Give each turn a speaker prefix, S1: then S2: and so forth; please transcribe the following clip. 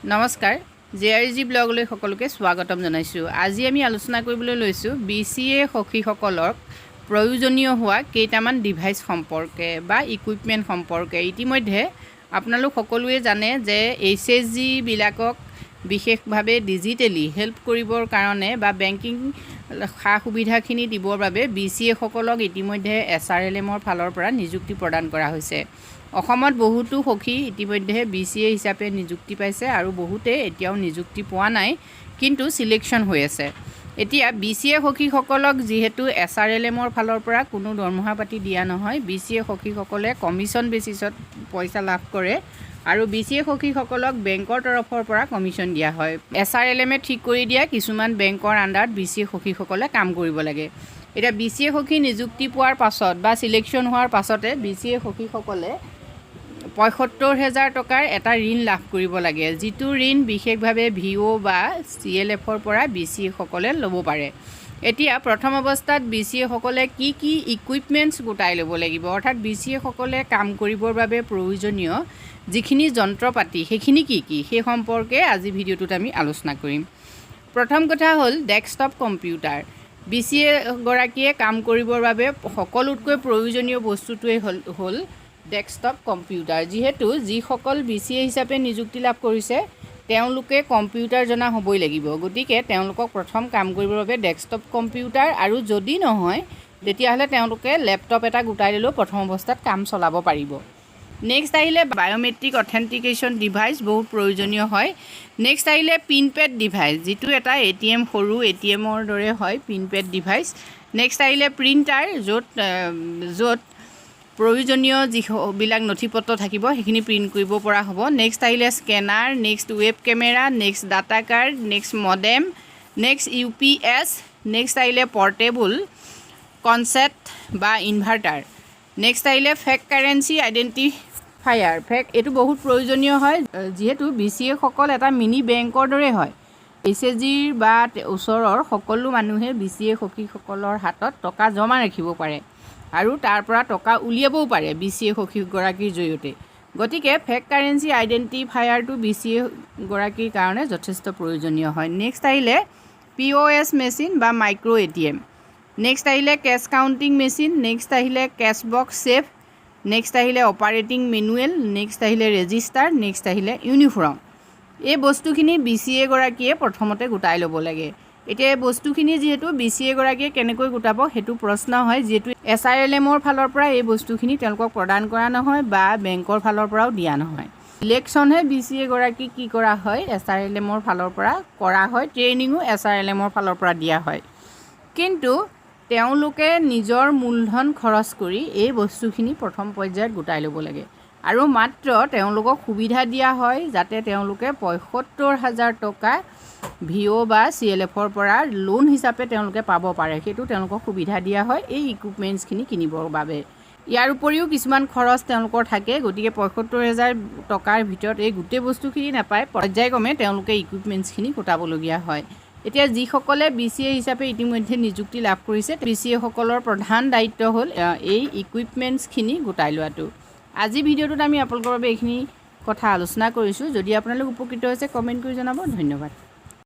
S1: নমস্কাৰ জেআৰজি ব্লগলৈ সকলোকে স্বাগতম জনাইছোঁ। আজি আমি আলোচনা কৰিবলৈ লৈছোঁ BCA সখীসকলক প্ৰয়োজনীয় হোৱা কেইটামান ডিভাইচ সম্পৰ্কে বা ইকুইপমেণ্ট সম্পৰ্কে। ইতিমধ্যে আপোনালোক সকলোৱে জানে যে HSG বিলাকক বিশেষভাৱে ডিজিটেলি হেল্প কৰিবৰ কাৰণে বা বেংকিং সা সুবিধাখিনি দিবৰ বাবে BCA সকলক ইতিমধ্যে SRLMৰ ফালৰ পৰা নিযুক্তি প্ৰদান কৰা হৈছে। অসমত বহুতো সখী ইতিমধ্যে BCA হিচাপে নিযুক্তি পাইছে আৰু বহুতে এতিয়াও নিযুক্তি পোৱা নাই, কিন্তু সিলেকশ্যন হৈ আছে। এতিয়া BCA সখীসকলক যিহেতু SRLMৰ ফালৰ পৰা কোনো দৰমহা পাতি দিয়া নহয়, BCA সখীসকলে কমিশ্যন বেচিছত পইচা লাভ কৰে আৰু BCA সখীসকলক বেংকৰ তৰফৰ পৰা কমিশ্যন দিয়া হয়। SRLMে ঠিক কৰি দিয়া কিছুমান বেংকৰ আণ্ডাৰত BCA সখীসকলে কাম কৰিব লাগে। এতিয়া BCA সখী নিযুক্তি পোৱাৰ পাছত বা সিলেকশ্যন হোৱাৰ পাছতে BCA সখীসকলে ৭৫,০০০ টকাৰ এটা ঋণ লাভ কৰিব লাগে, যিটো ঋণ বিশেষভাৱে VO বা CLFৰ পৰা BCA সকলে ল'ব পাৰে। এতিয়া প্ৰথম অৱস্থাত BCA সকলে কি ইকুইপমেণ্টছ গোটাই ল'ব লাগিব, অৰ্থাৎ BCA সকলে কাম কৰিবৰ বাবে প্ৰয়োজনীয় যিখিনি যন্ত্ৰপাতি সেইখিনি কি সেই সম্পৰ্কে আজি ভিডিঅ'টোত আমি আলোচনা কৰিম। প্ৰথম কথা হ'ল ডেস্কটপ কম্পিউটাৰ। BCA গৰাকীয়ে কাম কৰিবৰ বাবে সকলোতকৈ প্ৰয়োজনীয় বস্তুটোৱে হ'ল ডেস্কটপ কম্পিউটাৰ। যিহেতু যিসকল BCA হিচাপে নিযুক্তি লাভ কৰিছে তেওঁলোকে কম্পিউটাৰ জনা হ'বই লাগিব, গতিকে তেওঁলোকক প্ৰথম কাম কৰিবৰ বাবে ডেস্কটপ কম্পিউটাৰ আৰু যদি নহয় তেতিয়াহ'লে তেওঁলোকে লেপটপ এটা গোটাই ল'লেও প্ৰথম অৱস্থাত কাম চলাব পাৰিব। নেক্সট আহিলে বায়োমেট্ৰিক অথেণ্টিকেশ্যন ডিভাইচ, বহুত প্ৰয়োজনীয় হয়। নেক্সট আহিলে পিনপেড ডিভাইচ, যিটো এটা ATM সৰু ATMৰ দৰে হয় পিনপেড ডিভাইচ। নেক্সট আহিলে প্ৰিণ্টাৰ, য'ত প্ৰয়োজনীয় যিবিলাক নথিপত্ৰ থাকিব সেইখিনি প্ৰিণ্ট কৰিব পৰা হ'ব। নেক্সট আহিলে scanner, next web camera, next data card, next modem, next UPS, next আহিলে পৰ্টেবল কনচেপ্ট বা ইনভাৰ্টাৰ। নেক্সট আহিলে ফেক কাৰেঞ্চি আইডেণ্টিফায়াৰ। এইটো বহুত প্ৰয়োজনীয় হয়, যিহেতু BCA সকল এটা মিনি বেংকৰ দৰে হয়। HSGৰ বা ওচৰৰ সকলো মানুহে BCA সখীসকলৰ হাতত টকা জমা ৰাখিব পাৰে আৰু তাৰ পৰা টকা উলিয়াবও পাৰে BCA সখীগৰাকীৰ জৰিয়তে। গতিকে ফেক কাৰেঞ্চি আইডেণ্টিফায়াৰটো BCA গৰাকীৰ কাৰণে যথেষ্ট প্ৰয়োজনীয় হয়। নেক্সট আহিলে POS মেচিন বা মাইক্ৰ' ATM। নেক্সট আহিলে কেছ কাউণ্টিং মেচিন। নেক্সট আহিলে কেছ বক্স ছেফ। নেক্সট আহিলে অপাৰেটিং মেনুৱেল। নেক্সট আহিলে ৰেজিষ্টাৰ। নেক্সট আহিলে ইউনিফৰ্ম। এই বস্তুখিনি BCA গৰাকীয়ে প্ৰথমতে গোটাই ল'ব লাগে। এতিয়া এই বস্তুখিনি যিহেতু BCA গৰাকীয়ে কেনেকৈ গোটাব সেইটো প্ৰশ্ন হয়, যিহেতু SRLMৰ ফালৰ পৰা এই বস্তুখিনি তেওঁলোকক প্ৰদান কৰা নহয় বা বেংকৰ ফালৰ পৰাও দিয়া নহয়। ইলেকশ্যনহে BCA গৰাকীক কি কৰা হয়, SRLMৰ ফালৰ পৰা কৰা হয়। ট্ৰেইনিঙো SRLMৰ ফালৰ পৰা দিয়া হয়, কিন্তু তেওঁলোকে নিজৰ মূলধন খৰচ কৰি এই বস্তুখিনি প্ৰথম পৰ্যায়ত গোটাই ল'ব লাগে আৰু মাত্ৰ তেওঁলোকক সুবিধা দিয়া হয় যাতে তেওঁলোকে ৭৫,০০০ টকা VO বা CLFৰ পৰা লোন হিচাপে তেওঁলোকে পাব পাৰে, সেইটো তেওঁলোকক সুবিধা দিয়া হয় এই ইকুইপমেণ্টছখিনি কিনিবৰ বাবে। ইয়াৰ উপৰিও কিছুমান খৰচ তেওঁলোকৰ থাকে, গতিকে ৭৫,০০০ টকাৰ ভিতৰত এই গোটেই বস্তুখিনি নাপায়, পৰ্যায়ক্ৰমে তেওঁলোকে ইকুইপমেণ্টছখিনি গোটাবলগীয়া হয়। এতিয়া যিসকলে BCA হিচাপে ইতিমধ্যে নিযুক্তি লাভ কৰিছে, BCA সকলৰ প্ৰধান দায়িত্ব হ'ল এই ইকুইপমেণ্টছখিনি গোটাই লোৱাটো। আজি ভিডিঅ'টোত আমি আপোনালোকৰ বাবে এইখিনি কথা আলোচনা কৰিছোঁ। যদি আপোনালোক উপকৃত হৈছে কমেণ্ট কৰি জনাব। ধন্যবাদ।